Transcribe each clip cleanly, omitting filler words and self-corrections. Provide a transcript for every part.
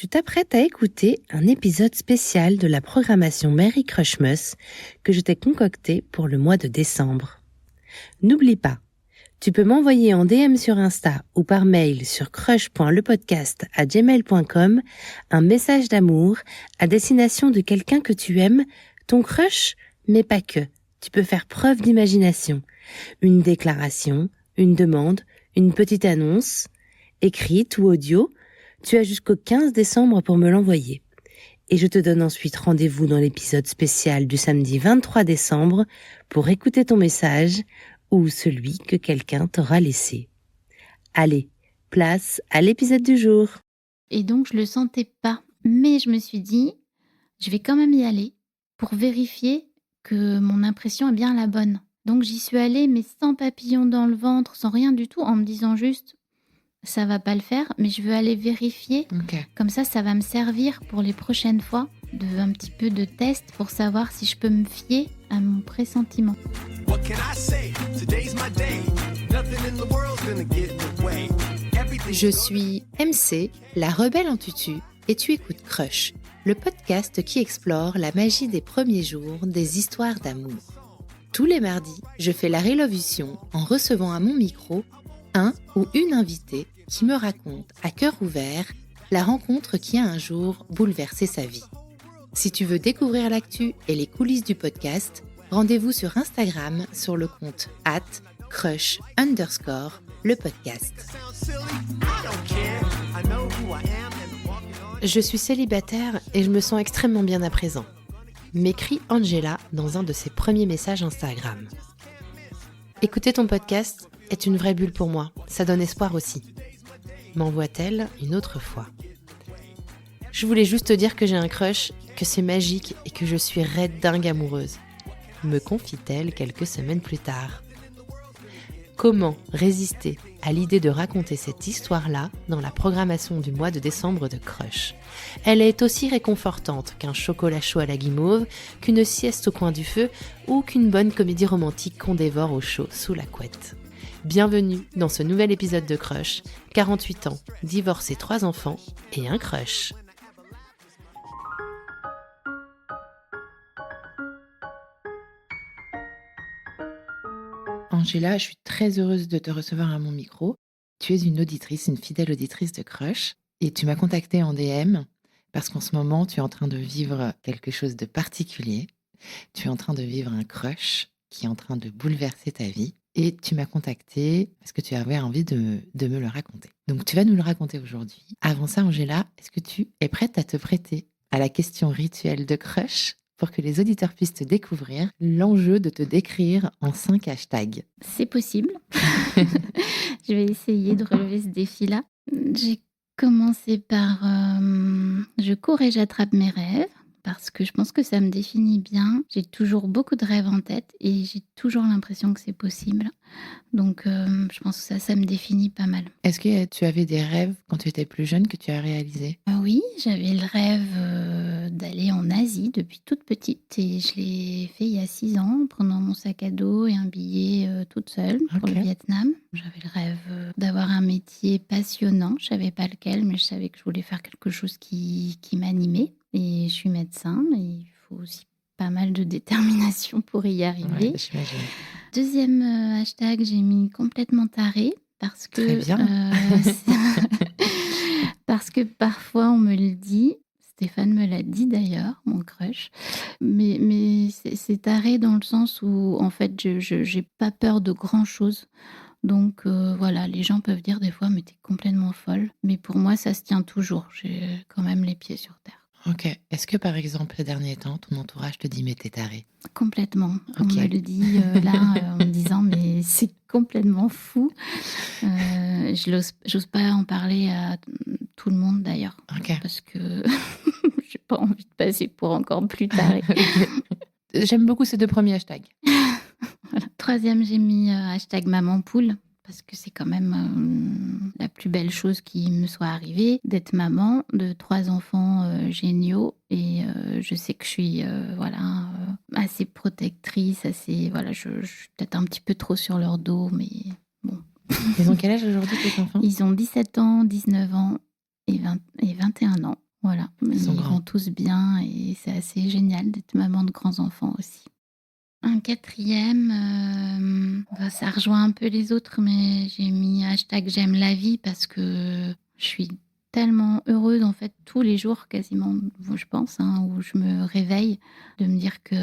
Tu t'apprêtes à écouter un épisode spécial de la programmation Merry Crushmas que je t'ai concocté pour le mois de décembre. N'oublie pas, tu peux m'envoyer en DM sur Insta ou par mail sur crush.lepodcast@gmail.com un message d'amour à destination de quelqu'un que tu aimes, ton crush, mais pas que. Tu peux faire preuve d'imagination. Une déclaration, une demande, une petite annonce, écrite ou audio. Tu as jusqu'au 15 décembre pour me l'envoyer. Et je te donne ensuite rendez-vous dans l'épisode spécial du samedi 23 décembre pour écouter ton message ou celui que quelqu'un t'aura laissé. Allez, place à l'épisode du jour. Et donc, je le sentais pas. Mais je me suis dit, je vais quand même y aller pour vérifier que mon impression est bien la bonne. Donc, j'y suis allée, mais sans papillon dans le ventre, sans rien du tout, en me disant juste, ça va pas le faire, mais je veux aller vérifier. Okay. Comme ça va me servir pour les prochaines fois, un petit peu de test pour savoir si je peux me fier à mon pressentiment. Je suis MC, la rebelle en tutu, et tu écoutes Crush, le podcast qui explore la magie des premiers jours des histoires d'amour. Tous les mardis, je fais la révolution en recevant à mon micro un ou une invitée qui me raconte à cœur ouvert la rencontre qui a un jour bouleversé sa vie. Si tu veux découvrir l'actu et les coulisses du podcast, rendez-vous sur Instagram sur le compte @crush_le-podcast. Je suis célibataire et je me sens extrêmement bien à présent, m'écrit Angela dans un de ses premiers messages Instagram. Écouter ton podcast est une vraie bulle pour moi, ça donne espoir aussi. M'envoie-t-elle une autre fois. Je voulais juste te dire que j'ai un crush, que c'est magique et que je suis raide dingue amoureuse. Me confie-t-elle quelques semaines plus tard. Comment résister à l'idée de raconter cette histoire-là dans la programmation du mois de décembre de Crush ? Elle est aussi réconfortante qu'un chocolat chaud à la guimauve, qu'une sieste au coin du feu ou qu'une bonne comédie romantique qu'on dévore au chaud sous la couette. Bienvenue dans ce nouvel épisode de Crush, 48 ans, divorcé, 3 enfants et un crush. Angela, je suis très heureuse de te recevoir à mon micro. Tu es une auditrice, une fidèle auditrice de Crush, et tu m'as contactée en DM parce qu'en ce moment, tu es en train de vivre quelque chose de particulier. Tu es en train de vivre un crush qui est en train de bouleverser ta vie. Et tu m'as contactée parce que tu avais envie de me le raconter. Donc, tu vas nous le raconter aujourd'hui. Avant ça, Angela, est-ce que tu es prête à te prêter à la question rituelle de Crush pour que les auditeurs puissent te découvrir l'enjeu de te décrire en 5 hashtags? C'est possible. Je vais essayer de relever ce défi-là. J'ai commencé par je cours et j'attrape mes rêves. Parce que je pense que ça me définit bien. J'ai toujours beaucoup de rêves en tête et j'ai toujours l'impression que c'est possible. Donc, je pense que ça me définit pas mal. Est-ce que tu avais des rêves quand tu étais plus jeune que tu as réalisés ? Oui, j'avais le rêve d'aller en Asie depuis toute petite et je l'ai fait il y a 6 ans en prenant mon sac à dos et un billet toute seule pour le Vietnam. J'avais le rêve d'avoir un métier passionnant. Je ne savais pas lequel, mais je savais que je voulais faire quelque chose qui m'animait. Et je suis médecin, mais il faut aussi pas mal de détermination pour y arriver. Ouais, j'imagine. Deuxième hashtag, j'ai mis complètement taré parce que Très bien. parce que parfois on me le dit. Stéphane me l'a dit d'ailleurs, mon crush. Mais c'est taré dans le sens où en fait je j'ai pas peur de grand chose. Donc voilà, les gens peuvent dire des fois mais t'es complètement folle. Mais pour moi ça se tient toujours. J'ai quand même les pieds sur terre. Ok. Est-ce que par exemple ces derniers temps, ton entourage te dit mais t'es tarée ? Complètement. Ok. On me le dit en me disant mais c'est complètement fou. J'ose pas en parler à tout le monde d'ailleurs. Ok. Parce que j'ai pas envie de passer pour encore plus tarée. J'aime beaucoup ces 2 premiers hashtags. Voilà. Troisième, j'ai mis hashtag maman poule. Parce que c'est quand même la plus belle chose qui me soit arrivée, d'être maman de 3 enfants géniaux. Et je sais que je suis assez protectrice, je suis peut-être un petit peu trop sur leur dos, mais bon. Ils ont quel âge aujourd'hui tes enfants ? Ils ont 17 ans, 19 ans et 21 ans. Ils vont tous bien et c'est assez génial d'être maman de grands enfants aussi. Un quatrième, ça rejoint un peu les autres, mais j'ai mis #j'aime la vie parce que je suis tellement heureuse en fait tous les jours quasiment, je pense, où je me réveille, de me dire que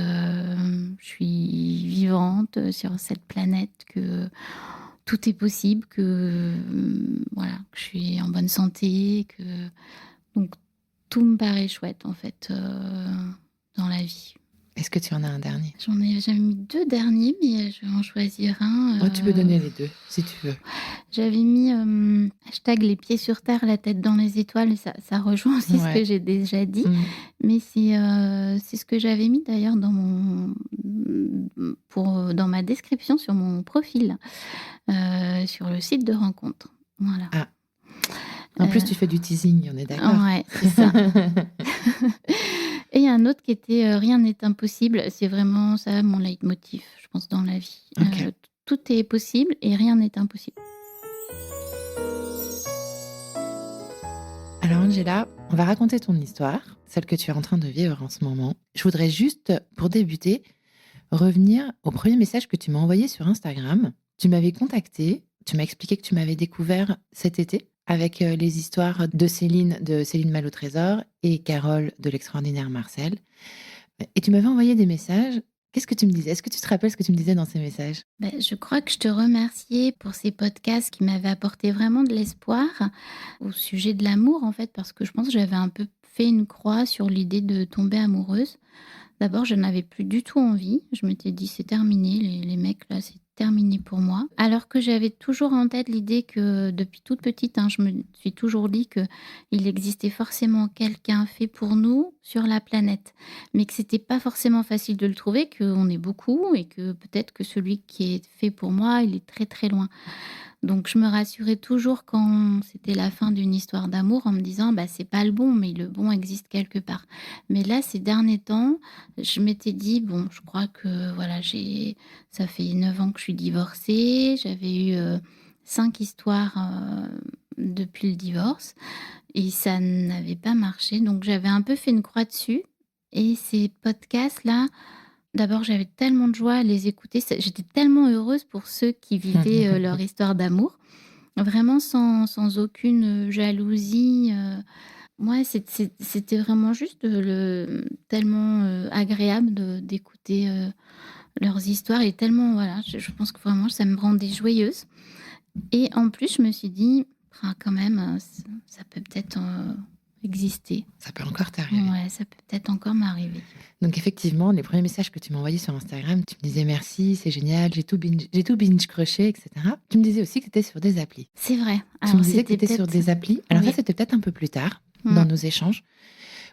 je suis vivante sur cette planète, que tout est possible, que voilà, que je suis en bonne santé, que donc tout me paraît chouette en fait dans la vie. Est-ce que tu en as un dernier? J'avais mis 2 derniers, mais je vais en choisir un. Tu peux donner les 2 si tu veux. J'avais mis #les pieds sur terre, la tête dans les étoiles, et ça rejoint aussi ce que j'ai déjà dit. Mais c'est ce que j'avais mis d'ailleurs dans dans ma description sur mon profil, sur le site de rencontre. Voilà. Ah. En plus, tu fais du teasing, on est d'accord? Ouais, c'est ça. Et il y a un autre qui était rien n'est impossible. C'est vraiment ça mon leitmotiv, je pense, dans la vie. OK. Tout est possible et rien n'est impossible. Alors Angela, on va raconter ton histoire, celle que tu es en train de vivre en ce moment. Je voudrais juste, pour débuter, revenir au premier message que tu m'as envoyé sur Instagram. Tu m'avais contactée, tu m'as expliqué que tu m'avais découvert cet été avec les histoires de Céline Mal au Trésor et Carole de l'extraordinaire Marcel. Et tu m'avais envoyé des messages. Qu'est-ce que tu me disais? Est-ce que tu te rappelles ce que tu me disais dans ces messages? Je crois que je te remerciais pour ces podcasts qui m'avaient apporté vraiment de l'espoir au sujet de l'amour, en fait, parce que je pense que j'avais un peu fait une croix sur l'idée de tomber amoureuse. D'abord, je n'avais plus du tout envie. Je m'étais dit, c'est terminé, les mecs, là, c'est terminé pour moi. Alors que j'avais toujours en tête l'idée que, depuis toute petite, je me suis toujours dit qu'il existait forcément quelqu'un fait pour nous sur la planète. Mais que c'était pas forcément facile de le trouver, qu'on est beaucoup et que peut-être que celui qui est fait pour moi, il est très très loin. Donc je me rassurais toujours quand c'était la fin d'une histoire d'amour en me disant c'est pas le bon, mais le bon existe quelque part. Mais là, ces derniers temps, je m'étais dit bon, je crois que voilà, ça fait 9 ans que je suis divorcée, j'avais eu 5 histoires depuis le divorce et ça n'avait pas marché. Donc j'avais un peu fait une croix dessus et ces podcasts là. D'abord, j'avais tellement de joie à les écouter. J'étais tellement heureuse pour ceux qui vivaient leur histoire d'amour, vraiment sans aucune jalousie. Ouais, c'était vraiment juste tellement agréable d'écouter leurs histoires et tellement, voilà, je pense que vraiment ça me rendait joyeuse. Et en plus, je me suis dit, quand même, ça peut peut-être exister. Ça peut encore t'arriver. Ouais, ça peut peut-être encore m'arriver. Donc effectivement, les premiers messages que tu m'as envoyés sur Instagram, tu me disais merci, c'est génial, j'ai tout binge crushé, etc. Tu me disais aussi que tu étais sur des applis. C'est vrai. Tu me disais que tu étais sur des applis. Alors ça, c'était peut-être un peu plus tard dans nos échanges,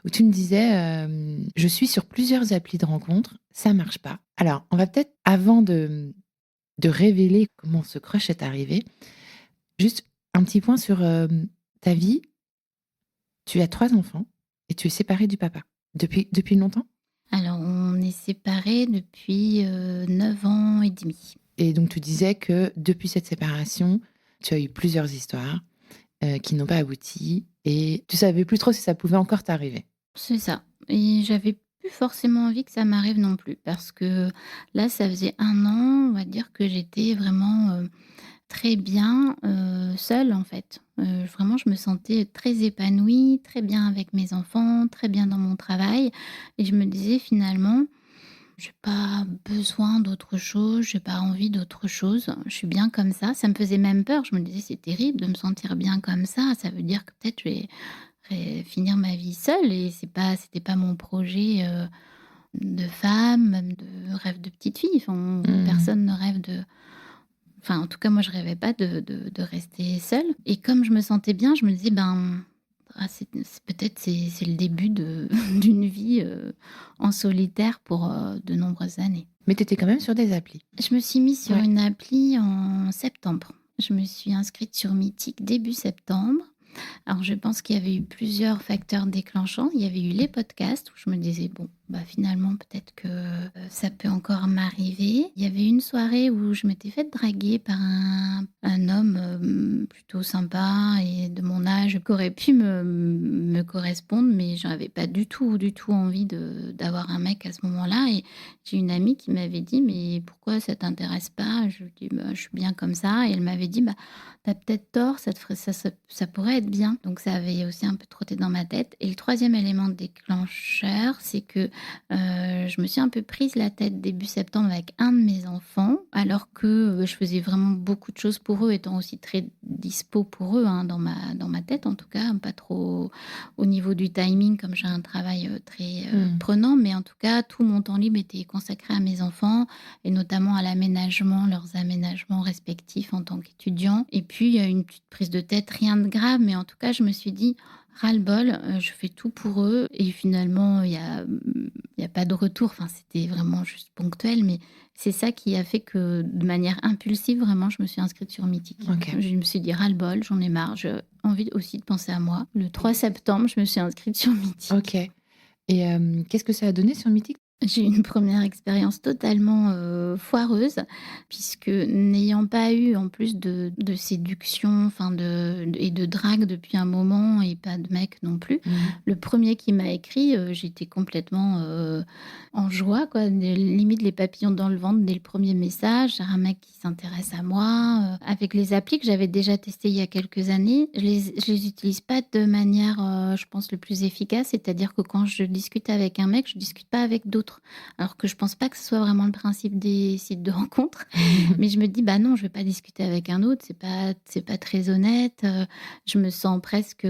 où tu me disais je suis sur plusieurs applis de rencontres, ça marche pas. Alors, on va peut-être, avant de révéler comment ce crush est arrivé, juste un petit point sur ta vie. Tu as 3 enfants et tu es séparée du papa. Depuis longtemps? Alors, on est séparés depuis 9 ans et demi. Et donc, tu disais que depuis cette séparation, tu as eu plusieurs histoires qui n'ont pas abouti et tu savais plus trop si ça pouvait encore t'arriver. C'est ça. Et j'avais plus forcément envie que ça m'arrive non plus parce que là, ça faisait 1 an, on va dire, que j'étais vraiment très bien seule, en fait. Vraiment, je me sentais très épanouie, très bien avec mes enfants, très bien dans mon travail. Et je me disais finalement, j'ai pas besoin d'autre chose, j'ai pas envie d'autre chose. Je suis bien comme ça. Ça me faisait même peur. Je me disais, c'est terrible de me sentir bien comme ça. Ça veut dire que peut-être je vais finir ma vie seule et c'était pas mon projet de femme, même de rêve de petite fille. Enfin, personne ne rêve de... Enfin, en tout cas, moi, je rêvais pas de rester seule. Et comme je me sentais bien, je me disais, peut-être c'est le début d'une vie en solitaire pour de nombreuses années. Mais tu étais quand même sur des applis. Je me suis mise sur une appli en septembre. Je me suis inscrite sur Mythique début septembre. Alors, je pense qu'il y avait eu plusieurs facteurs déclenchants. Il y avait eu les podcasts où je me disais, bon, Finalement, peut-être que ça peut encore m'arriver. Il y avait une soirée où je m'étais faite draguer par un homme plutôt sympa et de mon âge qui aurait pu me correspondre, mais je n'avais pas du tout envie d'avoir un mec à ce moment-là. Et j'ai une amie qui m'avait dit: «Mais pourquoi ça t'intéresse pas?» Je lui ai dit: «Je suis bien comme ça». Et elle m'avait dit: «T'as peut-être tort, ça te ferait ça pourrait être bien». Donc ça avait aussi un peu trotté dans ma tête. Et le troisième élément déclencheur, c'est que je me suis un peu prise la tête début septembre avec un de mes enfants, alors que, je faisais vraiment beaucoup de choses pour eux, étant aussi très dispo pour eux, hein, dans ma tête en tout cas, pas trop au niveau du timing comme j'ai un travail, très, prenant. Mais en tout cas, tout mon temps libre était consacré à mes enfants et notamment à l'aménagement, leurs aménagements respectifs en tant qu'étudiants. Et puis, il y a une petite prise de tête, rien de grave, mais en tout cas, je me suis dit: «Ras-le-bol, je fais tout pour eux». Et finalement, il y a pas de retour, enfin, c'était vraiment juste ponctuel, mais c'est ça qui a fait que, de manière impulsive, vraiment, je me suis inscrite sur Mythique. OK. Je me suis dit: «Ras-le-bol, j'en ai marre, j'ai envie aussi de penser à moi». Le 3 septembre, je me suis inscrite sur Mythique. OK. Et qu'est-ce que ça a donné sur Mythique? J'ai eu une première expérience totalement, foireuse, puisque n'ayant pas eu en plus de séduction, enfin et de drague depuis un moment et pas de mec non plus. Mmh. Le premier qui m'a écrit, j'étais complètement, en joie quoi, limite les papillons dans le ventre dès le premier message. Un mec qui s'intéresse à moi, avec les applis que j'avais déjà testées il y a quelques années, je les utilise pas de manière, je pense le plus efficace. C'est-à-dire que quand je discute avec un mec, je discute pas avec d'autres. Alors que je pense pas que ce soit vraiment le principe des sites de rencontres. Mais je me dis: «Bah non, je vais pas discuter avec un autre, c'est pas très honnête». Je me sens presque,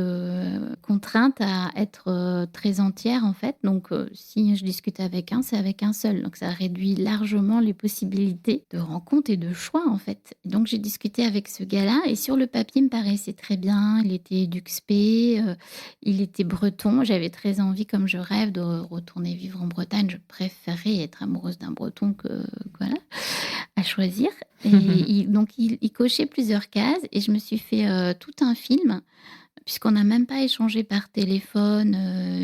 contrainte à être, très entière en fait. Donc si je discute avec un, c'est avec un seul. Donc ça réduit largement les possibilités de rencontres et de choix en fait. Donc j'ai discuté avec ce gars-là et sur le papier, il me paraissait très bien. Il était EduxP, il était breton. J'avais très envie, comme je rêve, de retourner vivre en Bretagne. Je préférerais être amoureuse d'un breton que voilà, à choisir. Et il cochait plusieurs cases et je me suis fait, tout un film, puisqu'on n'a même pas échangé par téléphone,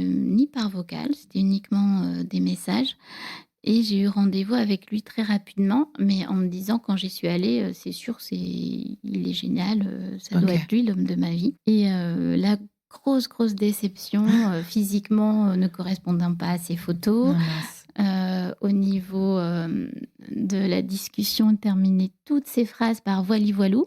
ni par vocal. C'était uniquement, des messages. Et j'ai eu rendez-vous avec lui très rapidement, mais en me disant quand j'y suis allée, «C'est sûr, il est génial, ça doit OK. être lui l'homme de ma vie». Et là, grosse déception, physiquement, ne correspondant pas à ses photos. Ah mince. Au niveau, de la discussion, terminer toutes ses phrases par «voili voilou».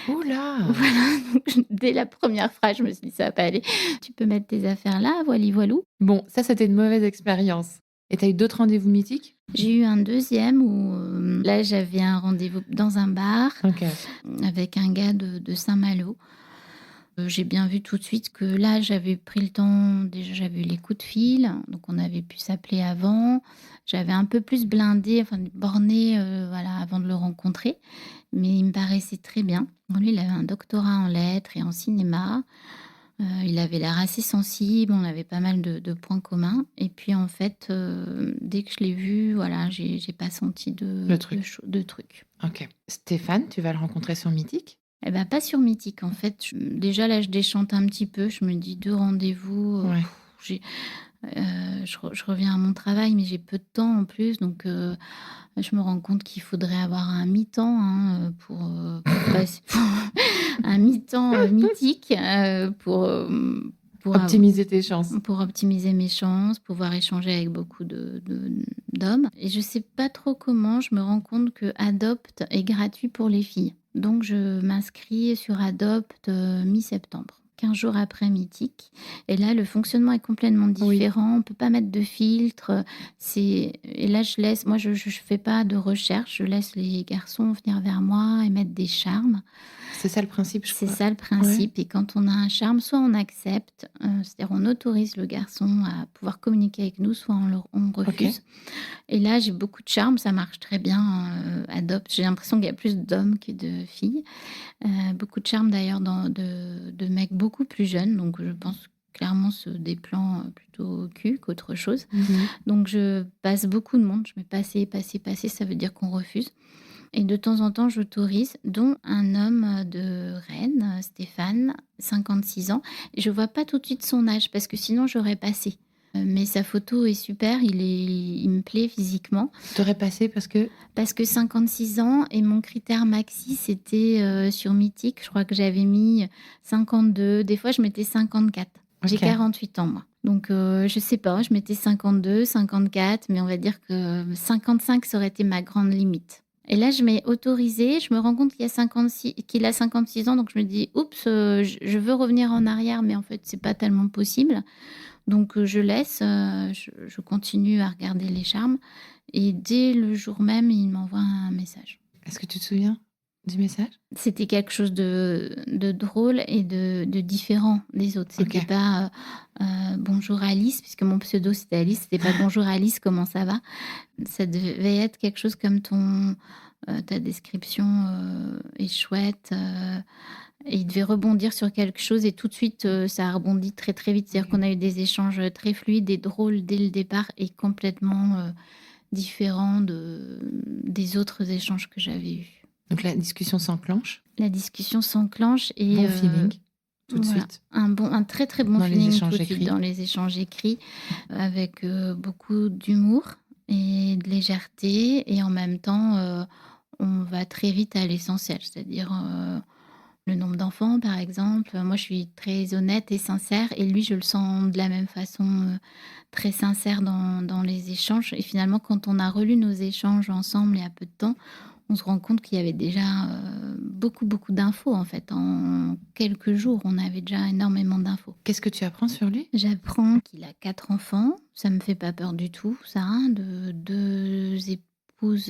Ouh là! Voilà, donc dès la première phrase, je me suis dit: «Ça va pas aller. Tu peux mettre tes affaires là, voili voilou». Bon, ça, c'était une mauvaise expérience. Et tu as eu d'autres rendez-vous mythiques? J'ai eu un deuxième où, là, j'avais un rendez-vous dans un bar OK. avec un gars de Saint-Malo. J'ai bien vu tout de suite que là, j'avais pris le temps, déjà j'avais eu les coups de fil, donc on avait pu s'appeler avant. J'avais un peu plus blindé, enfin borné, voilà, avant de le rencontrer, mais il me paraissait très bien. Bon, lui, il avait un doctorat en lettres et en cinéma. Il avait l'air assez sensible, on avait pas mal de points communs. Et puis en fait, dès que je l'ai vu, voilà, j'ai pas senti Le truc. de truc. OK. Stéphane, tu vas le rencontrer sur Mythique? Eh ben, pas sur Mythique en fait. Déjà là, je déchante un petit peu. Je me dis 2 rendez-vous, Ouais. j'ai je reviens à mon travail, mais j'ai peu de temps en plus. Donc je me rends compte qu'il faudrait avoir un mi-temps, hein, pour passer un mi-temps, Mythique, pour Optimiser tes chances. pour optimiser mes chances, pouvoir échanger avec beaucoup d'hommes. Et je sais pas trop comment, je me rends compte que Adopt est gratuit pour les filles. Donc je m'inscris sur Adopt, mi-septembre, 15 jours après Mythique. Et là, le fonctionnement est complètement Oui. différent. On peut pas mettre de filtre. Et là, moi, je fais pas de recherche. Je laisse les garçons venir vers moi et mettre des charmes. C'est ça le principe, je C'est crois. ça le principe. Et quand on a un charme, soit on accepte, c'est-à-dire on autorise le garçon à pouvoir communiquer avec nous, soit on refuse. OK. Et là, j'ai beaucoup de charme, ça marche très bien, Adopt. J'ai l'impression qu'il y a plus d'hommes que de filles. Beaucoup de charme d'ailleurs de mecs beaucoup plus jeunes, donc je pense clairement c'est des plans, plutôt cul qu'autre chose. Mmh. Donc je passe beaucoup de monde, je mets passer, ça veut dire qu'on refuse. Et de temps en temps, j'autorise, dont un homme, de Rennes, Stéphane, 56 ans. Et je vois pas tout de suite son âge parce que sinon j'aurais passé. Mais sa photo est super, il me plaît physiquement. T'aurais passé parce que... Parce que 56 ans et mon critère maxi, c'était sur Mythique. Je crois que j'avais mis 52. Des fois, je mettais 54. J'ai Ok. 48 ans, moi. Donc, je sais pas, je mettais 52, 54, mais on va dire que 55, ça aurait été ma grande limite. Et là, je m'ai autorisée, je me rends compte qu'il a 56 ans, donc je me dis, oups, je veux revenir en arrière, mais en fait, c'est pas tellement possible. Donc, je laisse, je continue à regarder les charmes. Et dès le jour même, il m'envoie un message. Est-ce que tu te souviens du message? C'était quelque chose de drôle et de différent des autres. C'était Ok. pas bonjour Alice, puisque mon pseudo c'était Alice. C'était pas bonjour Alice, comment ça va? Ça devait être quelque chose comme ta description est chouette. Et il devait rebondir sur quelque chose et tout de suite, ça a rebondi très très vite. C'est-à-dire qu'on a eu des échanges très fluides et drôles dès le départ et complètement différents des autres échanges que j'avais eus. Donc la discussion s'enclenche. La discussion s'enclenche et Bon feeling, tout de voilà, suite. un très très bon Dans les feeling échanges tout de suite écrits. dans les échanges écrits, avec beaucoup d'humour et de légèreté et en même temps, on va très vite à l'essentiel, c'est-à-dire le nombre d'enfants par exemple. Moi je suis très honnête et sincère et lui je le sens de la même façon, très sincère dans les échanges et finalement quand on a relu nos échanges ensemble il y a peu de temps, on se rend compte qu'il y avait déjà beaucoup, beaucoup d'infos en fait. En quelques jours, on avait déjà énormément d'infos. Qu'est-ce que tu apprends sur lui? J'apprends qu'il a 4 enfants. Ça me fait pas peur du tout, ça, de 2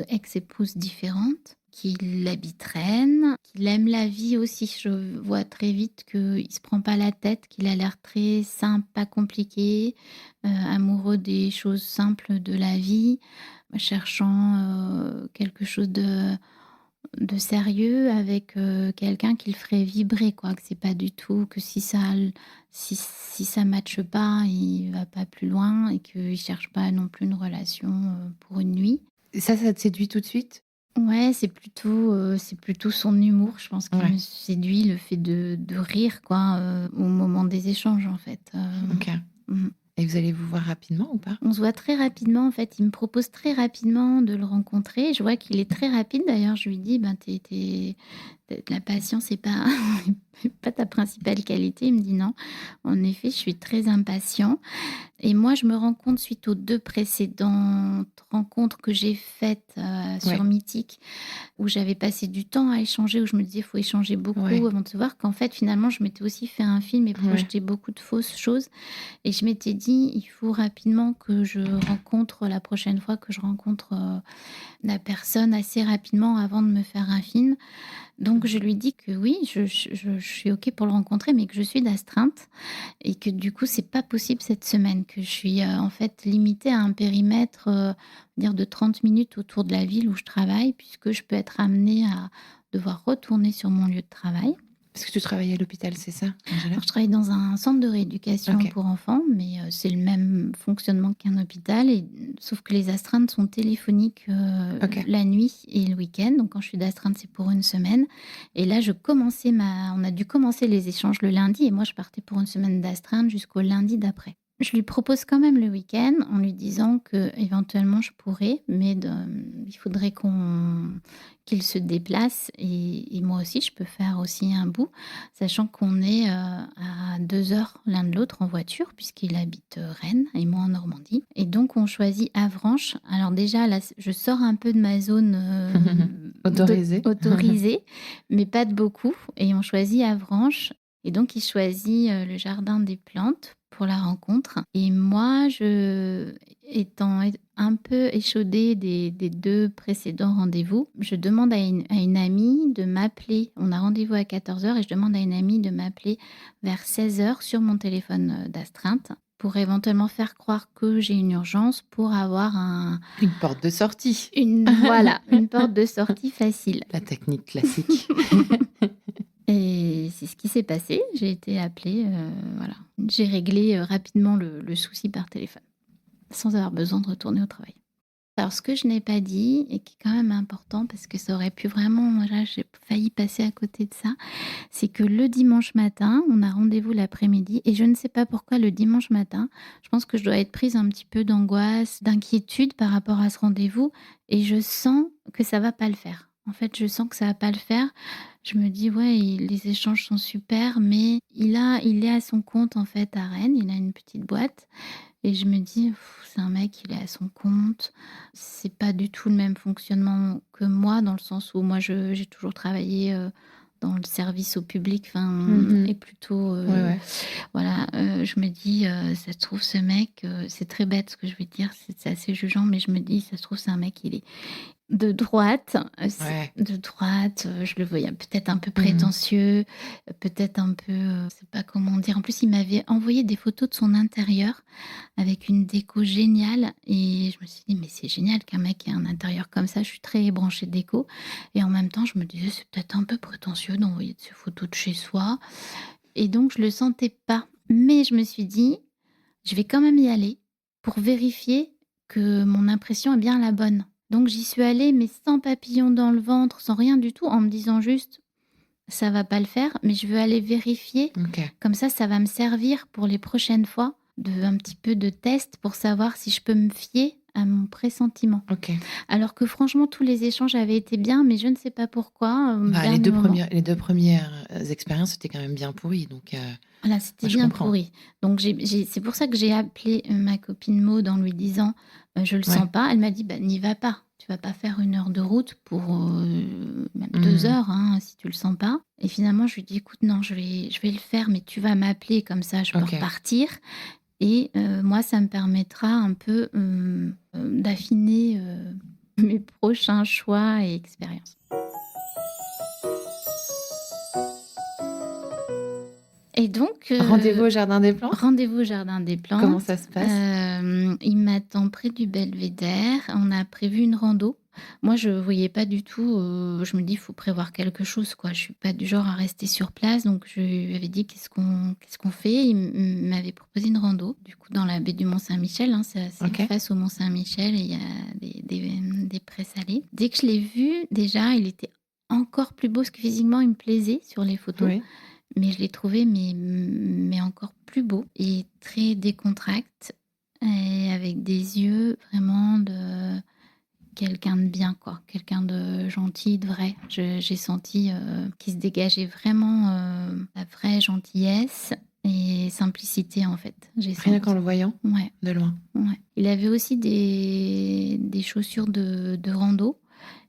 ex-épouses différentes, qu'il habite Rennes, qu'il aime la vie aussi. Je vois très vite qu'il se prend pas la tête, qu'il a l'air très simple, pas compliqué, amoureux des choses simples de la vie, cherchant quelque chose de sérieux avec quelqu'un qui le ferait vibrer, quoi. Que c'est pas du tout que si ça matche pas, il va pas plus loin et qu'il cherche pas non plus une relation pour une nuit. Et ça te séduit tout de suite? Ouais, c'est plutôt son humour, je pense, qui Ouais. me séduit, le fait de rire, quoi, au moment des échanges, en fait. Ok. Et vous allez vous voir rapidement ou pas? On se voit très rapidement, en fait. Il me propose très rapidement de le rencontrer. Je vois qu'il est très rapide. D'ailleurs, je lui dis, ben, la patience n'est pas, pas ta principale qualité. Il me dit non. En effet, je suis très impatient. Et moi, je me rends compte, suite aux 2 précédentes rencontres que j'ai faites sur Ouais. Mythique, où j'avais passé du temps à échanger, où je me disais, il faut échanger beaucoup Ouais. avant de se voir, qu'en fait, finalement, je m'étais aussi fait un film et Ouais. projeté beaucoup de fausses choses. Et je m'étais dit, il faut rapidement que je rencontre, la prochaine fois que je rencontre la personne assez rapidement avant de me faire un film. Donc je lui dis que oui, je suis OK pour le rencontrer, mais que je suis d'astreinte et que du coup, c'est pas possible cette semaine, que je suis en fait limitée à un périmètre dire de 30 minutes autour de la ville où je travaille, puisque je peux être amenée à devoir retourner sur mon lieu de travail. Parce que tu travailles à l'hôpital, c'est ça, Angela? Alors, je travaille dans un centre de rééducation Ok. pour enfants, mais c'est le même fonctionnement qu'un hôpital, sauf que les astreintes sont téléphoniques Ok. la nuit et le week-end. Donc, quand je suis d'astreinte, c'est pour une semaine. Et là, on a dû commencer les échanges le lundi, et moi, je partais pour une semaine d'astreinte jusqu'au lundi d'après. Je lui propose quand même le week-end en lui disant que éventuellement je pourrais, mais il faudrait qu'il se déplace et moi aussi je peux faire aussi un bout, sachant qu'on est à 2 heures l'un de l'autre en voiture puisqu'il habite Rennes et moi en Normandie. Et donc on choisit Avranches. Alors déjà là, je sors un peu de ma zone autorisée, mais pas de beaucoup. Et on choisit Avranches. Et donc il choisit le jardin des plantes pour la rencontre. Et moi, étant un peu échaudée des 2 précédents rendez-vous, je demande à une amie de m'appeler. On a rendez-vous à 14h et je demande à une amie de m'appeler vers 16h sur mon téléphone d'astreinte pour éventuellement faire croire que j'ai une urgence pour avoir une porte de sortie. Voilà, une porte de sortie facile. La technique classique. Et c'est ce qui s'est passé. J'ai été appelée, voilà. J'ai réglé rapidement le souci par téléphone, sans avoir besoin de retourner au travail. Alors, ce que je n'ai pas dit et qui est quand même important parce que ça aurait pu vraiment, là, j'ai failli passer à côté de ça, c'est que le dimanche matin, on a rendez-vous l'après-midi et je ne sais pas pourquoi le dimanche matin, je pense que je dois être prise un petit peu d'angoisse, d'inquiétude par rapport à ce rendez-vous et je sens que ça va pas le faire. En fait, je sens que ça va pas le faire. Je me dis: «Ouais, les échanges sont super», mais il est à son compte, en fait, à Rennes. Il a une petite boîte et je me dis: «C'est un mec, il est à son compte». C'est pas du tout le même fonctionnement que moi, dans le sens où moi j'ai toujours travaillé, dans le service au public, Mmh. et plutôt, Ouais, ouais. voilà, je me dis, «Ça se trouve ce mec», c'est très bête ce que je vais dire, c'est assez jugeant, mais je me dis: «Ça se trouve c'est un mec, il est de droite, Ouais. je le voyais peut-être un peu Mmh. prétentieux, peut-être un peu, je sais pas comment dire. En plus, il m'avait envoyé des photos de son intérieur avec une déco géniale et je me suis dit: «Mais c'est génial qu'un mec ait un intérieur comme ça». Je suis très branchée déco et en même temps, je me disais: «C'est peut-être un peu prétentieux d'envoyer de ces photos de chez soi» et donc je le sentais pas. Mais je me suis dit: «Je vais quand même y aller pour vérifier que mon impression est bien la bonne». Donc j'y suis allée, mais sans papillon dans le ventre, sans rien du tout, en me disant juste: «Ça va pas le faire, mais je veux aller vérifier, OK. comme ça va me servir pour les prochaines fois de un petit peu de test pour savoir si je peux me fier à mon pressentiment». OK. Alors que franchement, tous les échanges avaient été bien, mais je ne sais pas pourquoi, au Bah, dernier moment, les 2 premières expériences étaient quand même bien pourries, donc voilà, c'était moi je bien comprends. pourri. Donc j'ai c'est pour ça que j'ai appelé, ma copine Maud en lui disant: «Je le Ouais. sens pas». Elle m'a dit: «Bah, n'y va pas. Tu vas pas faire 1 heure de route pour, même 2 Mmh. heures, hein, si tu le sens pas». Et finalement, je lui dis: «Écoute, non, je vais le faire, mais tu vas m'appeler comme ça je peux OK. repartir et moi, ça me permettra un peu, d'affiner, mes prochains choix et expériences». Et donc, Rendez-vous au jardin des plantes? rendez-vous au jardin des Comment ça plantes. se passe? Il m'attend près du belvédère. On a prévu une rando. Moi, je voyais pas du tout, je me dis: «Il faut prévoir quelque chose, quoi». Je suis pas du genre à rester sur place, donc je lui avais dit: «Qu'est-ce qu'on fait?» Il m'avait proposé une rando, du coup, dans la baie du Mont-Saint-Michel, hein. C'est assez OK. face au Mont-Saint-Michel et il y a des prés salés. Dès que je l'ai vu, déjà, il était encore plus beau, parce que physiquement, il me plaisait sur les photos. Oui. Mais je l'ai trouvé mais encore plus beau et très décontracté et avec des yeux vraiment de quelqu'un de bien, quoi, quelqu'un de gentil, de vrai. J'ai senti, qu'il se dégageait vraiment, la vraie gentillesse et simplicité, en fait, j'ai Rien qu'en senti. le voyant? Ouais, De loin? ouais. Il avait aussi des chaussures de rando.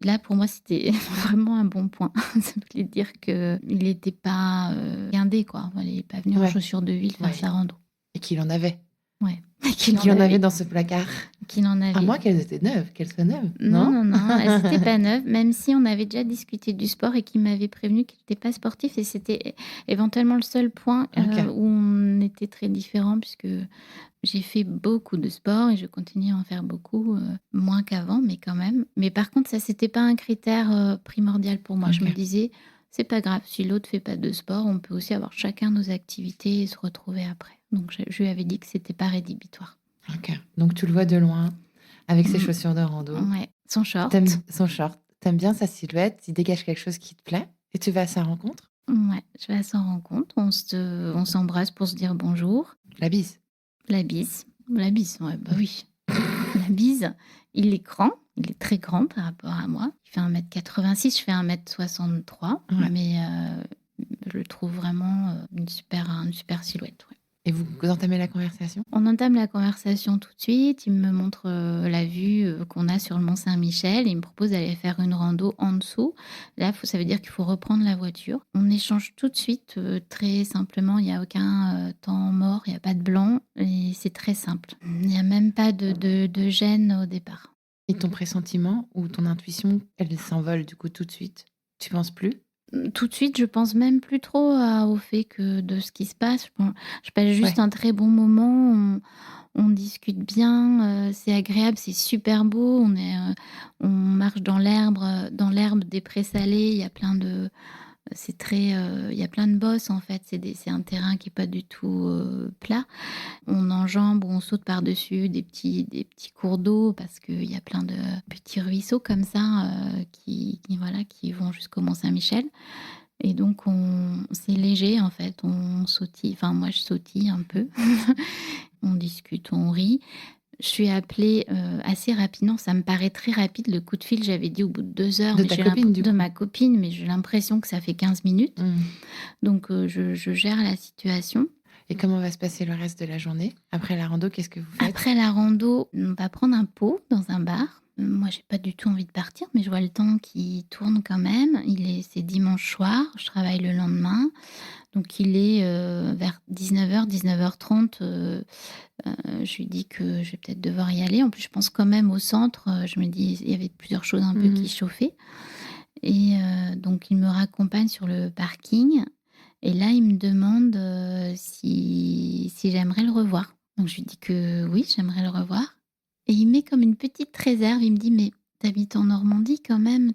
Là, pour moi, c'était vraiment un bon point. Ça voulait dire qu'il était pas, guindé, quoi. Voilà, il est pas venu en Ouais. chaussures de ville faire Ouais. sa rando. Et qu'il en avait? Ouais, qu'il en Qu'il en avait avait, dans ce placard? qu'il en À avait. moins qu'elles étaient neuves, qu'elles soient neuves, Non, non? non, non, elles étaient pas neuves, même si on avait déjà discuté du sport et qu'il m'avait prévenu qu'il était pas sportif et c'était éventuellement le seul point, OK. où on était très différents puisque j'ai fait beaucoup de sport et je continue à en faire beaucoup, moins qu'avant, mais quand même. Mais par contre, ça, c'était pas un critère, primordial pour moi. Je me OK. disais: «C'est pas grave, si l'autre fait pas de sport, on peut aussi avoir chacun nos activités et se retrouver après». Donc je lui avais dit que c'était pas rédhibitoire. OK. Donc tu le vois de loin, avec ses Mmh, chaussures de rando. ouais, son Tu short. son short, tu bien sa silhouette, il dégage quelque chose qui te plaît et tu vas à sa rencontre? Ouais, je vais à sa rencontre, on s'embrasse pour se dire bonjour. La bise? La bise, ouais, bah oui. La bise, il est grand, il est très grand par rapport à moi. Il fait 1,86 m, je fais 1,63 m, Ouais. mais je le trouve vraiment, une super silhouette, ouais. Et vous entamez la conversation? On entame la conversation tout de suite, il me montre, la vue, qu'on a sur le Mont Saint-Michel. Il me propose d'aller faire une rando en dessous. Là, ça veut dire qu'il faut reprendre la voiture. On échange tout de suite, très simplement, il y a aucun, temps mort, il y a pas de blanc et c'est très simple. Il n'y a même pas de gêne au départ. Et ton pressentiment ou ton intuition, elle s'envole du coup tout de suite? Tu penses plus? Tout de suite, je pense même plus trop au fait que de ce qui se passe. Je passe juste Ouais. un très bon moment, on discute bien, c'est agréable, c'est super beau. On marche dans l'herbe des prés salés, il y a plein c'est très, il y a plein de bosses en fait. C'est un terrain qui est pas du tout, plat. On enjambe ou on saute par-dessus des petits cours d'eau parce qu'il y a plein de petits ruisseaux comme ça, voilà, qui vont jusqu'au Mont-Saint-Michel et donc c'est léger en fait. On sautille, enfin moi je sautille un peu. On discute, on rit. Je suis appelée, assez rapidement. Ça me paraît très rapide le coup de fil, j'avais dit au bout de 2 heures, De mais ta j'ai copine, du de coup? ma copine, mais j'ai l'impression que ça fait 15 minutes. Mmh. Donc je gère la situation. Et comment va se passer le reste de la journée? Après la rando, qu'est-ce que vous faites? Après la rando, on va prendre un pot dans un bar. Moi, j'ai pas du tout envie de partir, mais je vois le temps qui tourne quand même. C'est dimanche soir, je travaille le lendemain. Donc il est, vers 19h-19h30, je lui dis que je vais peut-être devoir y aller. En plus, je pense quand même au centre, je me dis il y avait plusieurs choses un peu qui Mmh. chauffaient et donc il me raccompagne sur le parking et là, il me demande, si j'aimerais le revoir. Donc je lui dis que oui, j'aimerais le revoir et il met comme une petite réserve. Il me dit: «Mais tu habites en Normandie quand même,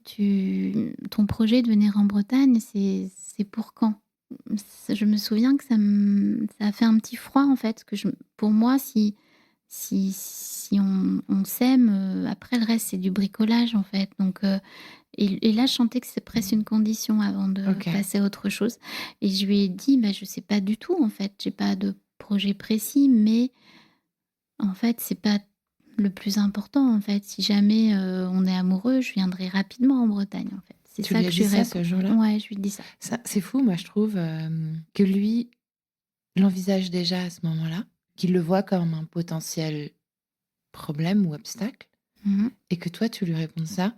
ton projet de venir en Bretagne, c'est pour quand?» Je me souviens que ça a fait un petit froid en fait, pour moi si on s'aime, après le reste c'est du bricolage en fait donc et là je sentais que c'est presque une condition avant de OK. passer à autre chose et je lui ai dit: «Bah, je sais pas du tout en fait, j'ai pas de projet précis mais en fait c'est pas le plus important en fait. Si jamais, on est amoureux, je viendrai rapidement en Bretagne en fait». C'est Tu ça lui que as je dit lui ça réponds. ce jour-là? Ouais, je lui dis ça. Ça, c'est fou, moi, je trouve, que lui l'envisage déjà à ce moment-là, qu'il le voit comme un potentiel problème ou obstacle Mmh. et que toi, tu lui réponds ça.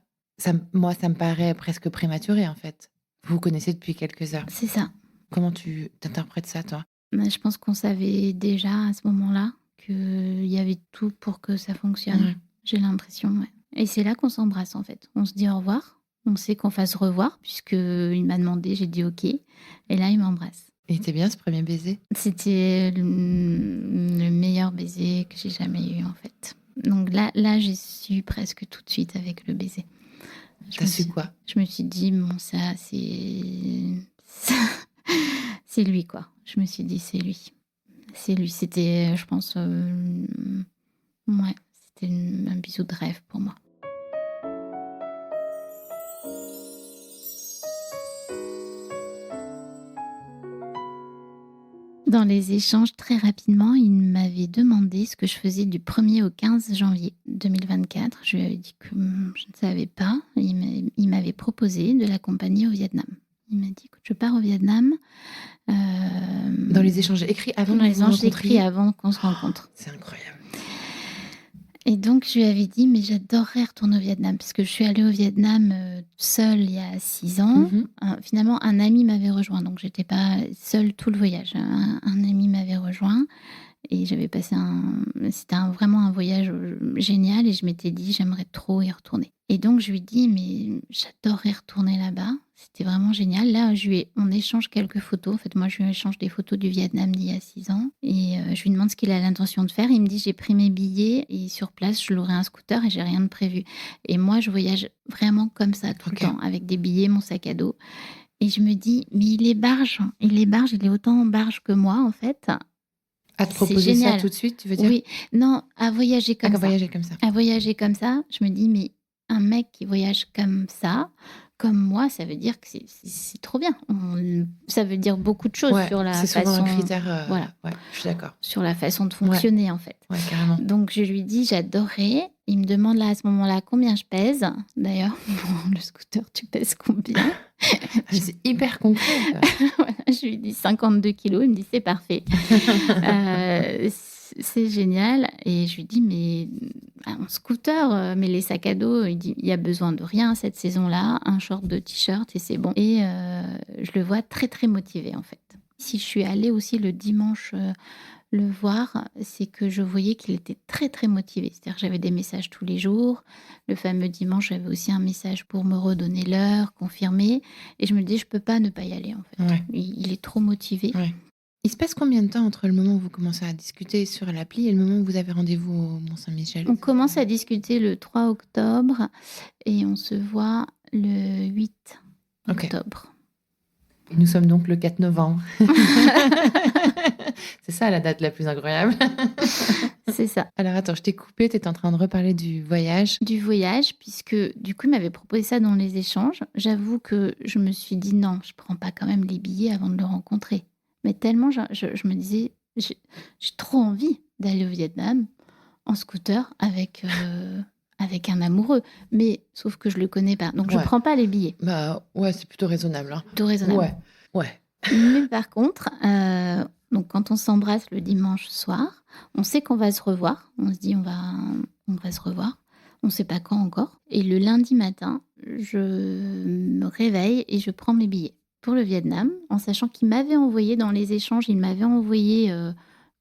Moi, ça me paraît presque prématuré, en fait. Vous vous connaissez depuis quelques heures. C'est ça. Comment tu t'interprètes ça, toi? Bah, je pense qu'on savait déjà à ce moment-là qu'il y avait tout pour que ça fonctionne. Ouais. J'ai l'impression, ouais. Et c'est là qu'on s'embrasse en fait. On se dit au revoir. On sait qu'on va se revoir puisqu'il m'a demandé, j'ai dit OK. Et là, il m'embrasse. Il était bien ce premier baiser? C'était le meilleur baiser que j'ai jamais eu en fait. Donc là, j'ai su presque tout de suite avec le baiser. Je Tu me su suis, quoi? je me suis dit, bon, ça, c'est lui quoi. Je me suis dit, c'est lui. C'est lui, c'était, je pense, ouais, c'était un bisou de rêve pour moi. Dans les échanges, très rapidement, il m'avait demandé ce que je faisais du 1er au 15 janvier 2024. Je lui avais dit que je ne savais pas. Il m'avait proposé de l'accompagner au Vietnam. Il m'a dit: «Écoute, je pars au Vietnam». Dans les échanges écrits avant Dans que les vous vous échanges écrits rencontriez? avant qu'on se Oh, rencontre. c'est incroyable. Et donc je lui avais dit: «Mais j'adorerais retourner au Vietnam», parce que je suis allée au Vietnam, seule il y a 6 ans. Mmh. Finalement, un ami m'avait rejoint, donc j'étais pas seule tout le voyage. Un ami m'avait rejoint et j'avais passé vraiment un voyage, génial et je m'étais dit: «J'aimerais trop y retourner». Et donc je lui dis: «Mais j'adorerais retourner là-bas, c'était vraiment génial». Là, on échange quelques photos. En fait, moi, je lui échange des photos du Vietnam d'il y a 6 ans et je lui demande ce qu'il a l'intention de faire. Il me dit: «J'ai pris mes billets et sur place, je louerai un scooter et j'ai rien de prévu». Et moi, je voyage vraiment comme ça tout le OK. temps, avec des billets, mon sac à dos et je me dis: «Mais il est autant en barge que moi, en fait». À te C'est proposer ça génial. tout de suite, tu veux dire? Oui, non, à voyager Ah, comme qu'à ça. voyager comme ça. À voyager comme ça, je me dis: «Mais un mec qui voyage comme ça, comme moi, ça veut dire que c'est trop bien». Ça veut dire beaucoup de choses Ouais, sur la c'est souvent un façon, critère, voilà, ouais, je suis d'accord. sur la façon de Ouais, fonctionner, en fait. ouais, carrément. Donc je lui dis: «J'adorerais». Il me demande là, à ce moment-là, combien je pèse. D'ailleurs, le scooter, tu pèses combien? Mais c'est hyper concret, ça. Voilà, je lui dis 52 kilos. Il me dit: «C'est parfait». C'est génial et je lui dis: «Mais un scooter, mais les sacs à dos», il dit: «Il y a besoin de rien cette saison-là, un short, 2 t-shirts et c'est bon». Et je le vois très, très motivé, en fait. Si je suis allée aussi le dimanche, le voir, c'est que je voyais qu'il était très, très motivé. C'est-à-dire que j'avais des messages tous les jours. Le fameux dimanche, j'avais aussi un message pour me redonner l'heure, confirmer et je me dis: «Je peux pas ne pas y aller, en fait». Ouais, Il est trop motivé. ouais. Il se passe combien de temps entre le moment où vous commencez à discuter sur l'appli et le moment où vous avez rendez-vous au Mont-Saint-Michel? On commence à discuter le 3 octobre et on se voit le 8 OK. octobre. Nous sommes donc le 4 novembre. C'est ça la date la plus incroyable. C'est ça. Alors attends, je t'ai coupé, tu étais en train de reparler du voyage. Du voyage, puisque du coup, il m'avait proposé ça dans les échanges. J'avoue que je me suis dit non, je prends pas quand même les billets avant de le rencontrer. Mais tellement, je me disais, j'ai trop envie d'aller au Vietnam en scooter avec un amoureux. Mais sauf que je le connais pas. Donc, je prends pas les billets. Bah ouais, c'est plutôt raisonnable. Hein. Plutôt raisonnable. Ouais. Mais par contre, donc quand on s'embrasse le dimanche soir, on sait qu'on va se revoir. On se dit on va se revoir. On ne sait pas quand encore. Et le lundi matin, je me réveille et je prends mes billets pour le Vietnam, en sachant qu'il m'avait envoyé dans les échanges, il m'avait envoyé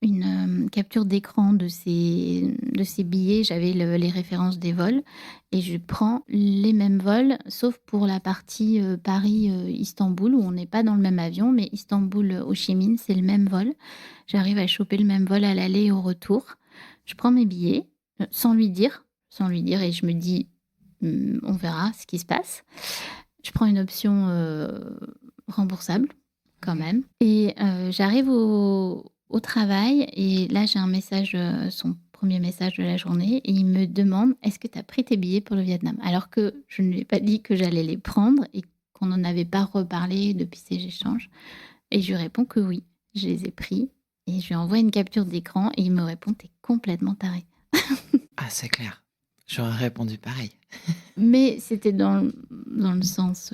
une capture d'écran de ces billets. J'avais les références des vols et je prends les mêmes vols, sauf pour la partie Paris-Istanbul, où on n'est pas dans le même avion, mais Istanbul-Ho Chi Minh, c'est le même vol. J'arrive à choper le même vol à l'aller et au retour. Je prends mes billets sans lui dire, et je me dis, on verra ce qui se passe. Je prends une option remboursable, quand même. Et j'arrive au travail, et là, j'ai un message, son premier message de la journée, et il me demande « Est-ce que tu as pris tes billets pour le Vietnam ?» Alors que je ne lui ai pas dit que j'allais les prendre et qu'on n'en avait pas reparlé depuis ces échanges. Et je lui réponds que oui, je les ai pris. Et je lui envoie une capture d'écran et il me répond « T'es complètement taré. » Ah, c'est clair. J'aurais répondu pareil. Mais c'était dans le sens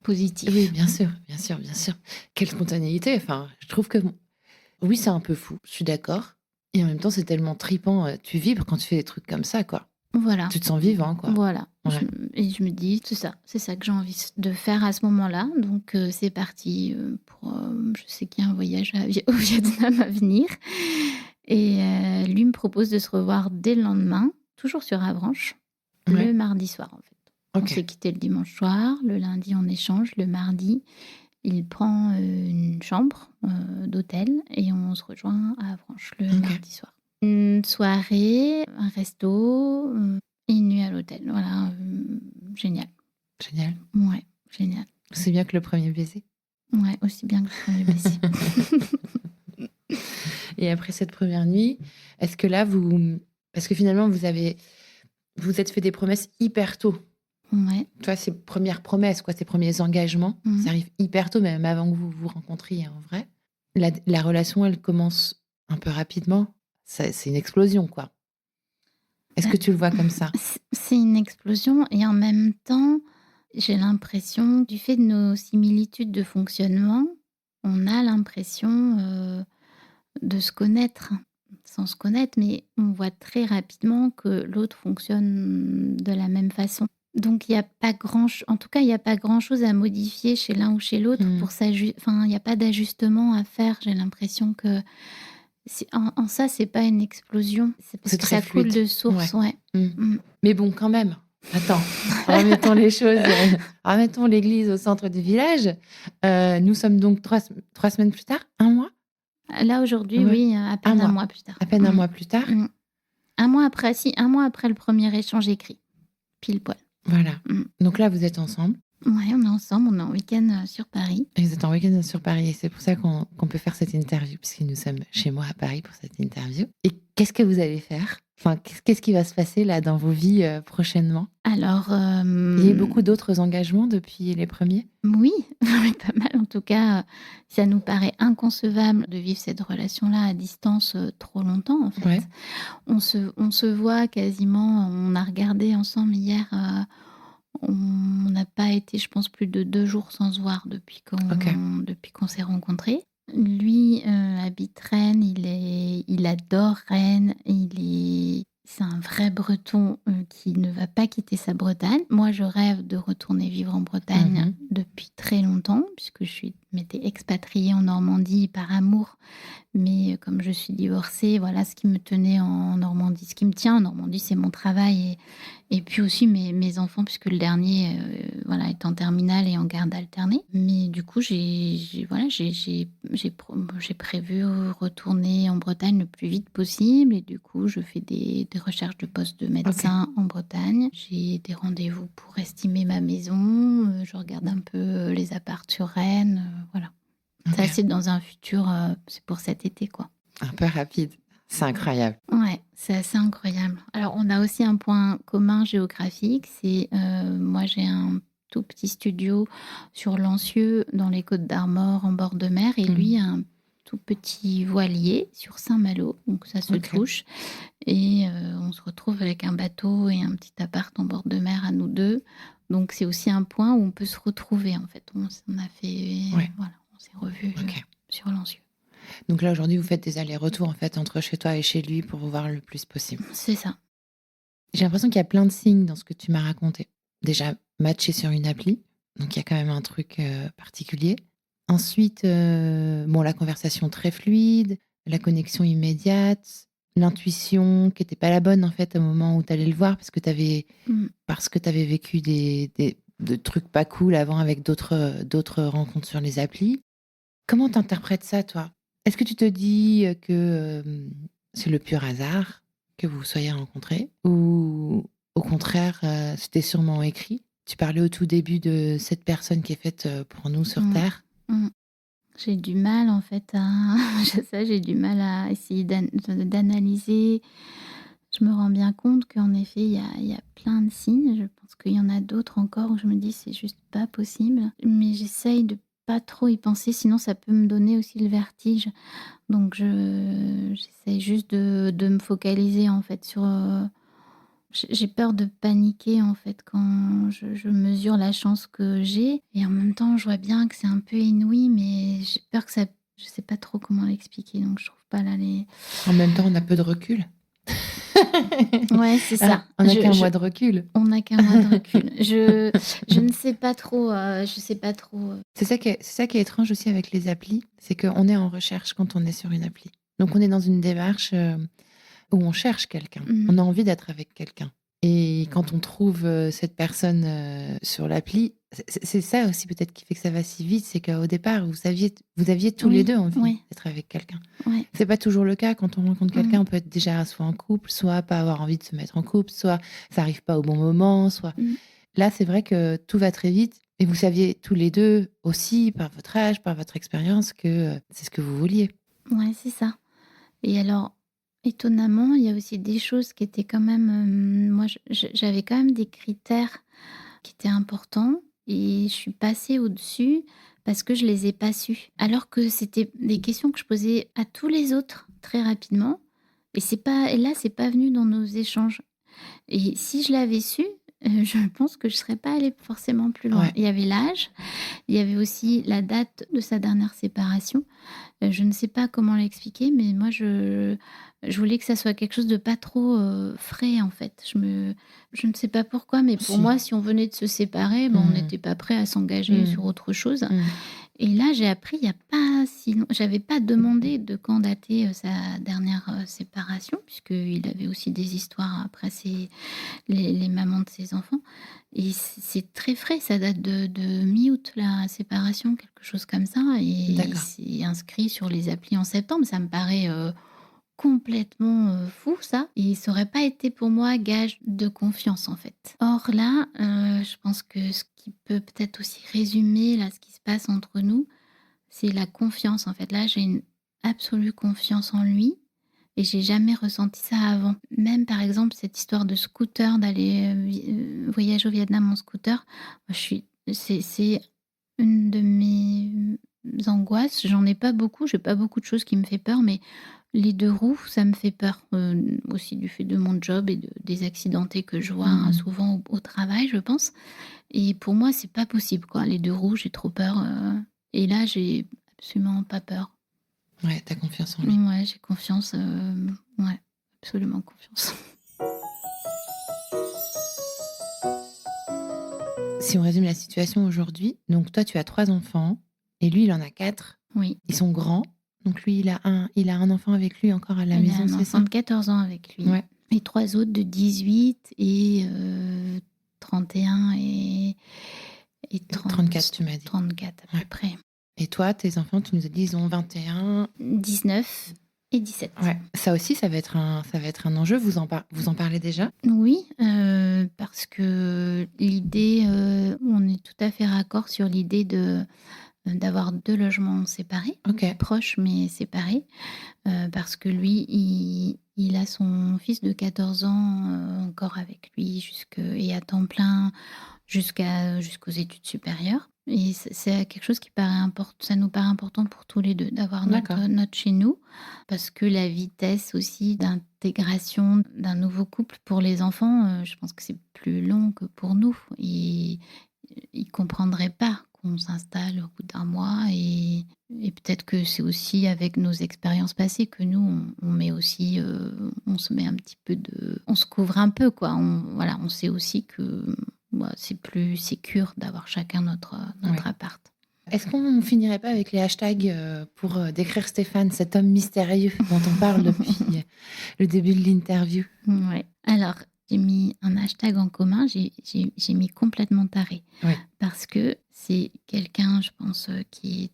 positif. Oui, bien sûr. Quelle spontanéité. Enfin, je trouve que oui, c'est un peu fou, je suis d'accord. Et en même temps, c'est tellement tripant. Tu vibres quand tu fais des trucs comme ça, quoi. Voilà. Tu te sens vivant, quoi. Voilà. Ouais. Et je me dis, c'est ça que j'ai envie de faire à ce moment-là. Donc, c'est parti pour... je sais qu'il y a un voyage au Vietnam à venir. Et lui me propose de se revoir dès le lendemain, toujours sur Avranches, le mardi soir, en fait. On s'est quitté le dimanche soir. Le lundi, on échange. Le mardi, il prend une chambre d'hôtel et on se rejoint à Avranches le mardi soir. Une soirée, un resto et une nuit à l'hôtel. Voilà, génial. Génial. Ouais, génial. Aussi bien que le premier baiser. Ouais, aussi bien que le premier baiser. Et après cette première nuit, est-ce que là, parce que finalement, vous êtes fait des promesses hyper tôt. Ouais. Tu vois, ces premières promesses, quoi, ces premiers engagements, ça arrive hyper tôt, même avant que vous vous rencontriez en vrai. La relation, elle commence un peu rapidement. C'est une explosion, quoi. Est-ce que tu le vois comme ça ? C'est une explosion et en même temps, j'ai l'impression, du fait de nos similitudes de fonctionnement, on a l'impression de se connaître, sans se connaître, mais on voit très rapidement que l'autre fonctionne de la même façon. Donc, il n'y a pas grand-chose à modifier chez l'un ou chez l'autre pour il n'y a pas d'ajustement à faire. J'ai l'impression que en ça, c'est pas une explosion. C'est parce que ça coule de source, ouais. Mais bon, quand même. Attends, remettons les choses, remettons l'église au centre du village. Nous sommes donc 3 semaines plus tard, 1 mois ? Là, aujourd'hui, oui, à peine un mois plus tard. À peine un mois plus tard. 1 mois après, un mois après le premier échange écrit. Pile poil. Voilà. Donc là, vous êtes ensemble. Ouais, on est ensemble, on est en week-end sur Paris. Et vous êtes en week-end sur Paris, et c'est pour ça qu'on peut faire cette interview, puisque nous sommes chez moi à Paris pour cette interview. Et qu'est-ce que vous allez faire ? Enfin, qu'est-ce qui va se passer là dans vos vies prochainement ? Alors, il y a eu beaucoup d'autres engagements depuis les premiers ? Oui, pas mal. En tout cas, ça nous paraît inconcevable de vivre cette relation-là à distance trop longtemps, en fait. Ouais. On se voit quasiment, on a regardé ensemble hier... on n'a pas été, je pense, plus de 2 jours sans se voir depuis qu'on s'est rencontrés. Lui habite Rennes, il adore Rennes, c'est un vrai Breton qui ne va pas quitter sa Bretagne. Moi, je rêve de retourner vivre en Bretagne depuis très longtemps, puisque je m'étais expatriée en Normandie par amour. Mais comme je suis divorcée, voilà, ce qui me tenait en Normandie, ce qui me tient en Normandie, c'est mon travail Et puis aussi mes enfants, puisque le dernier voilà, est en terminale et en garde alternée. Mais du coup, j'ai prévu retourner en Bretagne le plus vite possible. Et du coup, je fais des recherches de postes de Ok. médecin en Bretagne. J'ai des rendez-vous pour estimer ma maison. Je regarde un peu les apparts sur Rennes. Voilà. Ok. Ça, c'est dans un futur, c'est pour cet été, quoi. Un peu rapide. C'est incroyable. Ouais, c'est assez incroyable. Alors, on a aussi un point commun géographique, c'est moi j'ai un tout petit studio sur Lancieux, dans les Côtes-d'Armor, en bord de mer, et lui a un tout petit voilier sur Saint-Malo, donc ça se Ok. touche. Et on se retrouve avec un bateau et un petit appart en bord de mer à nous deux. Donc c'est aussi un point où on peut se retrouver en fait. On a fait, Ouais. voilà, on s'est revus Ok. sur Lancieux. Donc là, aujourd'hui, vous faites des allers-retours en fait entre chez toi et chez lui pour vous voir le plus possible. C'est ça. J'ai l'impression qu'il y a plein de signes dans ce que tu m'as raconté. Déjà, matcher sur une appli, donc il y a quand même un truc particulier. Ensuite, la conversation très fluide, la connexion immédiate, l'intuition qui n'était pas la bonne en fait au moment où tu allais le voir parce que tu avais vécu de trucs pas cool avant avec d'autres rencontres sur les applis. Comment t'interprètes ça, toi? Est-ce que tu te dis que c'est le pur hasard que vous soyez rencontrés? Ou au contraire, c'était sûrement écrit? Tu parlais au tout début de cette personne qui est faite pour nous sur Mmh. Terre. Mmh. J'ai du mal en fait à j'ai du mal à essayer d'analyser. Je me rends bien compte qu'en effet, il y a plein de signes. Je pense qu'il y en a d'autres encore où je me dis: «C'est juste pas possible». Mais j'essaye de pas trop y penser, sinon ça peut me donner aussi le vertige. Donc j'essaye juste de me focaliser en fait sur, j'ai peur de paniquer, en fait, quand je mesure la chance que j'ai, et en même temps, je vois bien que c'est un peu inouï, mais j'ai peur que ça, je sais pas trop comment l'expliquer, donc je trouve pas là les En même temps, on a peu de recul. ouais, c'est Hein, ça. on n'a qu'un mois de recul. On n'a qu'un mois de recul. Je ne sais pas trop, je sais pas trop, C'est ça qui est étrange aussi avec les applis, c'est qu'on est en recherche quand on est sur une appli. Donc on est dans une démarche où on cherche quelqu'un. On a envie d'être avec quelqu'un. Et quand on trouve cette personne sur l'appli, c'est ça aussi peut-être qui fait que ça va si vite, c'est qu'au départ, vous aviez tous les Oui, deux envie oui, d'être avec quelqu'un. ouais. C'est pas toujours le cas quand on rencontre quelqu'un, on peut être déjà soit en couple, soit pas avoir envie de se mettre en couple, soit ça arrive pas au bon moment, soit... Mmh. Là, c'est vrai que tout va très vite. Et vous saviez tous les deux aussi, par votre âge, par votre expérience, que c'est ce que vous vouliez. Ouais, c'est ça. Et alors, étonnamment, il y a aussi des choses qui étaient quand même, moi j'avais quand même des critères qui étaient importants, et je suis passée au-dessus parce que je les ai pas su. Alors que c'était des questions que je posais à tous les autres très rapidement, et là, c'est pas venu dans nos échanges. Et si je l'avais su, je pense que je serais pas allée forcément plus loin. Ouais. Il y avait l'âge, il y avait aussi la date de sa dernière séparation. Je ne sais pas comment l'expliquer, mais moi je voulais que ça soit quelque chose de pas trop, frais, en fait. Je ne sais pas pourquoi, mais pour Si. moi, si on venait de se séparer, on n'était pas prêt à s'engager sur autre chose. Et là, j'ai appris il y a pas si long, j'avais pas demandé de quand datait, sa dernière, séparation, puisqu'il avait aussi des histoires après les mamans de ses enfants, et c'est très frais, ça date de mi-août, la séparation, quelque chose comme ça, et D'accord. c'est inscrit sur les applis en septembre. Ça me paraît, complètement, fou ça, et ça aurait pas été pour moi gage de confiance, en fait. Or là, je pense que ce qui peut peut-être aussi résumer là ce qui se passe entre nous, c'est la confiance, en fait. Là, j'ai une absolue confiance en lui. Et j'ai jamais ressenti ça avant. Même par exemple, cette histoire de scooter, d'aller, voyager au Vietnam en scooter, moi c'est une de mes angoisses. J'en ai pas beaucoup, j'ai pas beaucoup de choses qui me fait peur, mais les 2 roues, ça me fait peur, aussi du fait de mon job et des accidentés que je vois, souvent au travail, je pense. Et pour moi, c'est pas possible, quoi. Les 2 roues, j'ai trop peur, et là, j'ai absolument pas peur. Ouais, t'as confiance en lui. Ouais, j'ai confiance, ouais, absolument confiance. Si on résume la situation aujourd'hui, donc toi, tu as 3 enfants et lui, il en a 4. Oui, Ils sont grands. Donc lui, il a un enfant avec lui encore à la il a maison, un c'est enfant ça? de 14 ans avec lui. Ouais. Les 3 autres de 18 et 31 et 34, tu m'as dit. 34 à peu près. Et toi, tes enfants, tu nous as dit, ils ont 21... 19 et 17. Ouais. Ça aussi, ça va être un enjeu. Vous en parlez déjà ? Oui, parce que l'idée, on est tout à fait raccord sur l'idée d'avoir 2 logements séparés, proches mais séparés, parce que lui, il a son fils de 14 ans encore avec lui et à temps plein jusqu'aux études supérieures. Et c'est quelque chose qui ça nous paraît important pour tous les deux, d'avoir notre chez nous, parce que la vitesse aussi d'intégration d'un nouveau couple pour les enfants, je pense que c'est plus long que pour nous. Et ils ne comprendraient pas qu'on s'installe au bout d'un mois. Et peut-être que c'est aussi avec nos expériences passées que nous, on met aussi, on se met un petit peu on se couvre un peu, quoi. On sait aussi que c'est plus sécure d'avoir chacun notre appart. Est-ce qu'on ne finirait pas avec les hashtags pour décrire Stéphane, cet homme mystérieux dont on parle depuis le début de l'interview ? Oui. Alors, j'ai mis un hashtag en commun, j'ai mis complètement taré. Parce que c'est quelqu'un, je pense, qui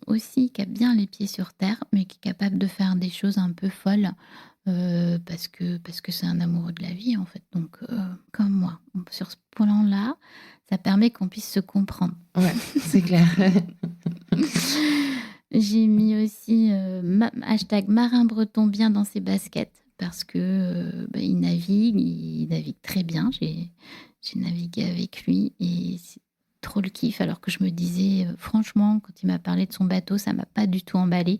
a bien les pieds sur terre, mais qui est capable de faire des choses un peu folles. Parce que c'est un amoureux de la vie, en fait. Donc, comme moi, sur ce plan-là, ça permet qu'on puisse se comprendre. Ouais, c'est clair. J'ai mis aussi hashtag marin breton bien dans ses baskets, parce que il navigue très bien. J'ai navigué avec lui et c'est trop le kiff, alors que je me disais, franchement, quand il m'a parlé de son bateau, ça m'a pas du tout emballé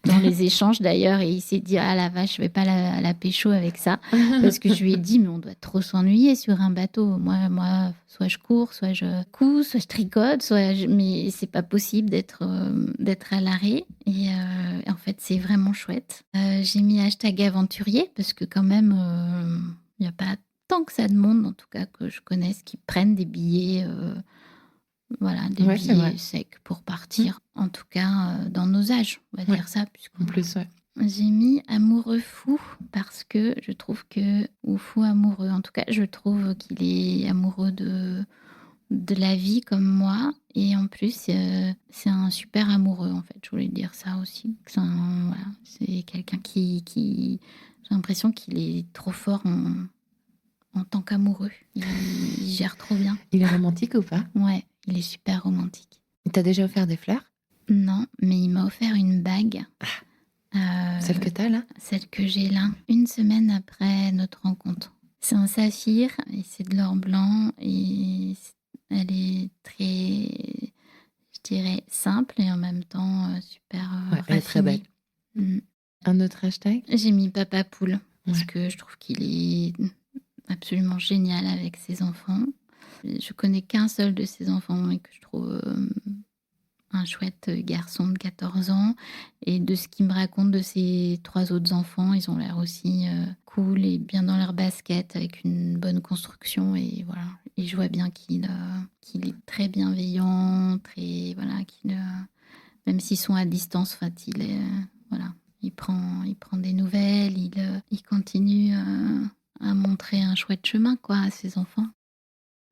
dans les échanges d'ailleurs, et il s'est dit, ah la vache, je vais pas la pécho avec ça, parce que je lui ai dit, mais on doit trop s'ennuyer sur un bateau. Moi, soit je cours, soit je couds, soit je tricote, mais c'est pas possible d'être à l'arrêt. Et en fait, c'est vraiment chouette. J'ai mis hashtag aventurier, parce que quand même, il n'y a pas tant que ça de monde, en tout cas que je connaisse, qui prennent des billets... des billets secs pour partir, en tout cas dans nos âges, on va dire ça. En plus, J'ai mis amoureux fou, parce que je trouve ou fou amoureux, en tout cas, je trouve qu'il est amoureux de la vie comme moi, et en plus, c'est un super amoureux, en fait. Je voulais dire ça aussi. C'est quelqu'un qui j'ai l'impression qu'il est trop fort en tant qu'amoureux. Il gère trop bien. Il est romantique ou pas ? Ouais. Il est super romantique. Il t'a déjà offert des fleurs ? Non, mais il m'a offert une bague. Celle que t'as là ? Celle que j'ai là, 1 semaine après notre rencontre. C'est un saphir et c'est de l'or blanc, et elle est très, je dirais, simple et en même temps super raffinée. Elle est très belle. Un autre hashtag ? J'ai mis papa poule, parce que je trouve qu'il est absolument génial avec ses enfants. Je connais qu'un seul de ses enfants et que je trouve un chouette garçon de 14 ans. Et de ce qu'il me raconte de ses 3 autres enfants, ils ont l'air aussi cool et bien dans leur basket, avec une bonne construction. Et voilà. Et je vois bien qu'il est très bienveillant, même s'ils sont à distance, il prend des nouvelles, il continue à montrer un chouette chemin, à ses enfants.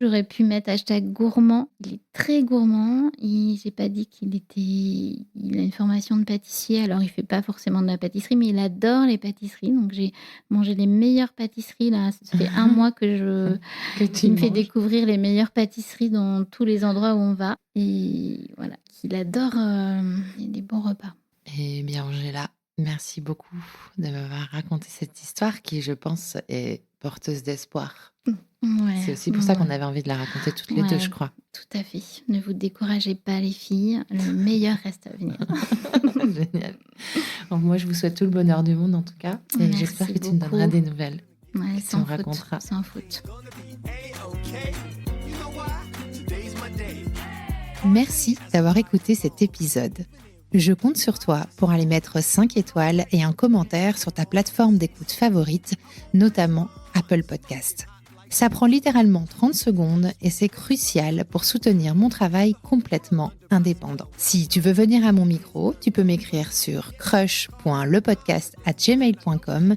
J'aurais pu mettre hashtag gourmand. Il est très gourmand. J'ai pas dit il a une formation de pâtissier. Alors, il fait pas forcément de la pâtisserie, mais il adore les pâtisseries. Donc, j'ai mangé les meilleures pâtisseries, là. Ça fait 1 mois que il me fait découvrir les meilleures pâtisseries dans tous les endroits où on va. Et voilà, qu'il adore les bons repas. Eh bien, Angela, merci beaucoup de m'avoir raconté cette histoire qui, je pense, est porteuse d'espoir. Ouais, c'est aussi pour ça qu'on avait envie de la raconter toutes les deux, je crois. Tout à fait. Ne vous découragez pas, les filles. Le meilleur reste à venir. Génial. Donc, moi, je vous souhaite tout le bonheur du monde, en tout cas. Et merci j'espère que beaucoup. Tu me donneras des nouvelles. Ouais, tu me raconteras. Sans faute. Merci d'avoir écouté cet épisode. Je compte sur toi pour aller mettre 5 étoiles et un commentaire sur ta plateforme d'écoute favorite, notamment Apple Podcast. Ça prend littéralement 30 secondes et c'est crucial pour soutenir mon travail complètement indépendant. Si tu veux venir à mon micro, tu peux m'écrire sur crush.lepodcast@gmail.com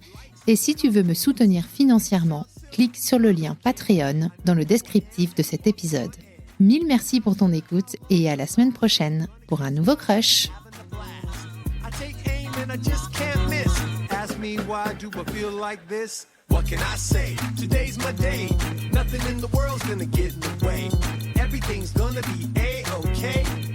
Et si tu veux me soutenir financièrement, clique sur le lien Patreon dans le descriptif de cet épisode. Mille merci pour ton écoute et à la semaine prochaine pour un nouveau crush. What can I say? Today's my day. Nothing in the world's gonna get in the way. Everything's gonna be A-okay.